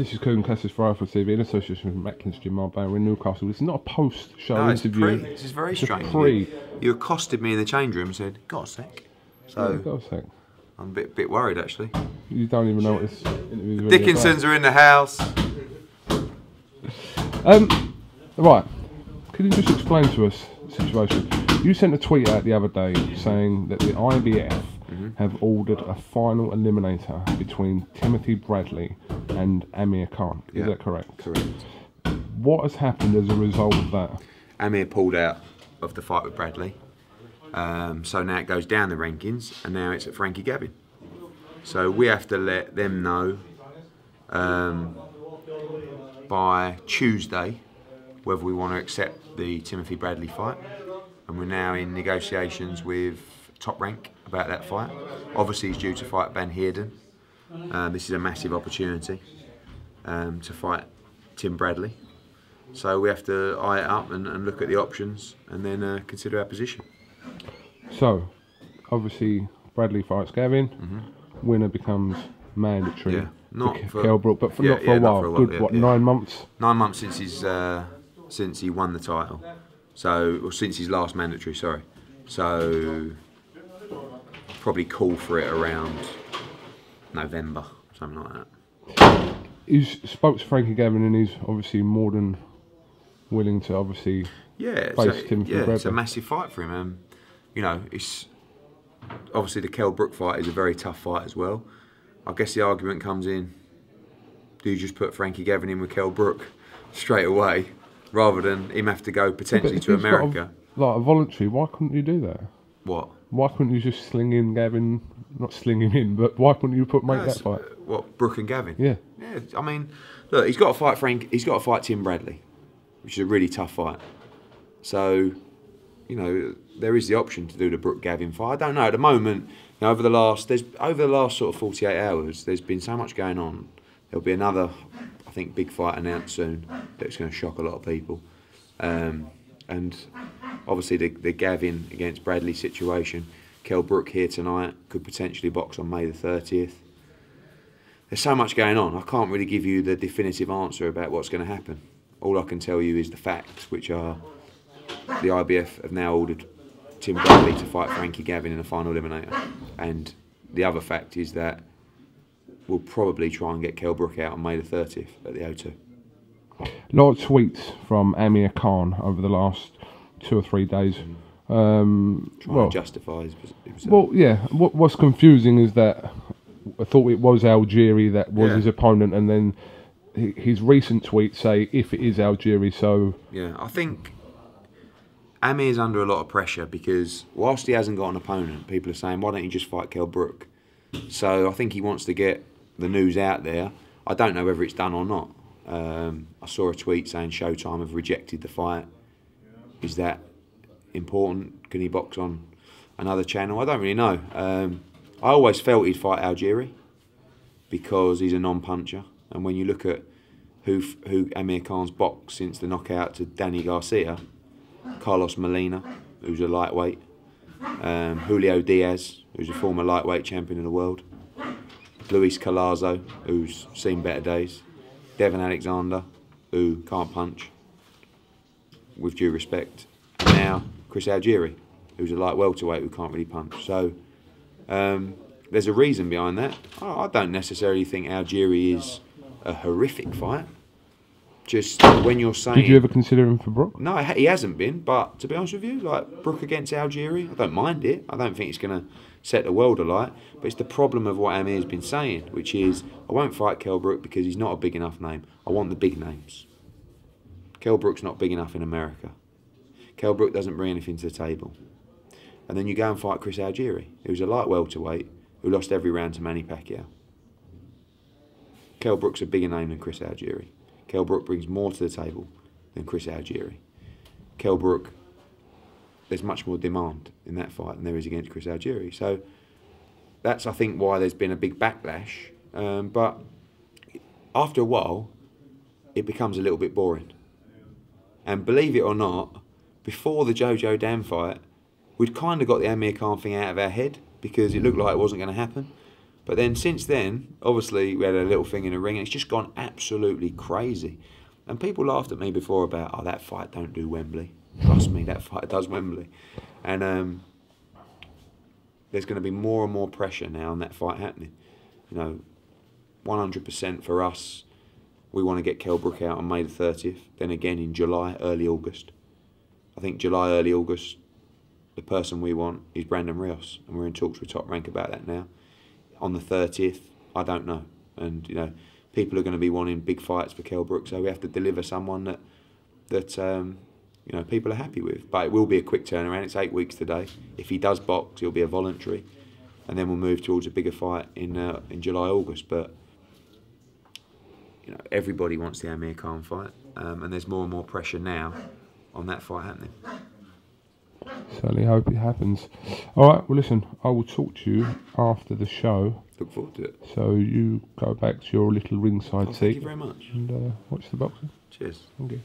This is Coon Cassis for Alpha TV in association with Macklin's Gym Marbella in Newcastle. This is not a post-show interview. This is very strange. Pre. You accosted me in the change room and said, "Got a sec." So, yeah, got a sec. I'm a bit worried actually. You don't even know what this interview is really Dickinsons are in the house. Right. Could you just explain to us the situation? You sent a tweet out the other day saying that the IBF have ordered a final eliminator between Timothy Bradley and Amir Khan. Is that correct? Correct. What has happened as a result of that? Amir pulled out of the fight with Bradley. So now it goes down the rankings, and now it's at Frankie Gavin. So we have to let them know by Tuesday whether we want to accept the Timothy Bradley fight. And we're now in negotiations with Top Rank about that fight. Obviously he's due to fight Van Heerden. This is a massive opportunity to fight Tim Bradley. So we have to eye it up and look at the options and then consider our position. So, obviously Bradley fights Gavin, winner becomes mandatory. Yeah, not for Kell Brook, but not for a while. Good, what, 9 months? 9 months since he won the title. So, or since his last mandatory, sorry. So, probably call for it around November, something like that. He's spoke to Frankie Gavin and he's obviously more than willing to obviously face Timothy Bradley. It's a massive fight for him. You know, it's obviously the Kell Brook fight is a very tough fight as well. I guess the argument comes in: do you just put Frankie Gavin in with Kell Brook straight away, rather than him have to go potentially to America? Like a voluntary, why couldn't you do that? What? Why couldn't you just sling in Gavin? Not sling him in, but why couldn't you make that fight? What, Brook and Gavin? Yeah. Yeah. I mean, look, he's got to fight He's got to fight Tim Bradley, which is a really tough fight. So, you know, there is the option to do the Brook Gavin fight. I don't know at the moment. You know, over the last sort of 48 hours, there's been so much going on. There'll be another, I think, big fight announced soon that's going to shock a lot of people. And obviously the Gavin against Bradley situation. Kell Brook here tonight, could potentially box on May the 30th. There's so much going on. I can't really give you the definitive answer about what's going to happen. All I can tell you is the facts, which are the IBF have now ordered Tim Bradley to fight Frankie Gavin in a final eliminator. And the other fact is that we'll probably try and get Kell Brook out on May the 30th at the O2. A lot of tweets from Amir Khan over the last 2 or 3 days. Trying to justify himself. Well, yeah. What's confusing is that I thought it was Algieri that was his opponent, and then his recent tweets say if it is Algieri, so... Yeah, I think Amir's under a lot of pressure because whilst he hasn't got an opponent, people are saying, why don't you just fight Kell Brook? So I think he wants to get the news out there. I don't know whether it's done or not. I saw a tweet saying Showtime have rejected the fight. Is that important? Can he box on another channel? I don't really know. I always felt he'd fight Algieri because he's a non-puncher, and when you look at who Amir Khan's boxed since the knockout to Danny Garcia, Carlos Molina, who's a lightweight, Julio Diaz, who's a former lightweight champion of the world, Luis Collazo, who's seen better days, Devon Alexander, who can't punch, with due respect, and now Chris Algieri, who's a light welterweight who can't really punch. So there's a reason behind that. I don't necessarily think Algieri is a horrific fight. Just when you're saying... Did you ever consider him for Brook? No, he hasn't been, but to be honest with you, like Brook against Algieri, I don't mind it. I don't think it's going to set the world alight, but it's the problem of what Amir's been saying, which is, I won't fight Kell Brook because he's not a big enough name. I want the big names. Kell Brook's not big enough in America. Kell Brook doesn't bring anything to the table. And then you go and fight Chris Algieri, who's a light welterweight, who lost every round to Manny Pacquiao. Kell Brook's a bigger name than Chris Algieri. Kell Brook brings more to the table than Chris Algieri. Kell Brook, there's much more demand in that fight than there is against Chris Algieri. So that's, I think, why there's been a big backlash. But after a while, it becomes a little bit boring. And believe it or not, before the Jojo Dan fight, we'd kind of got the Amir Khan thing out of our head because it looked like it wasn't going to happen. But then since then, obviously, we had a little thing in the ring, and it's just gone absolutely crazy. And people laughed at me before about, oh, that fight don't do Wembley. Trust me, that fight does Wembley. And there's going to be more and more pressure now on that fight happening. You know, 100% for us, we want to get Kell Brook out on May the 30th. Then again in July, early August. I think July, early August, the person we want is Brandon Rios. And we're in talks with Top Rank about that now. On the 30th, I don't know. And, you know, people are going to be wanting big fights for Kell Brook, so we have to deliver someone that you know, people are happy with. But it will be a quick turnaround. It's 8 weeks today. If he does box, it'll be a voluntary, and then we'll move towards a bigger fight in July, August. But you know, everybody wants the Amir Khan fight, and there's more and more pressure now on that fight happening. Certainly hope it happens. All right, well, listen, I will talk to you after the show. Look forward to it. So you go back to your little ringside seat. Thank you very much. And watch the boxing. Cheers. Thank you.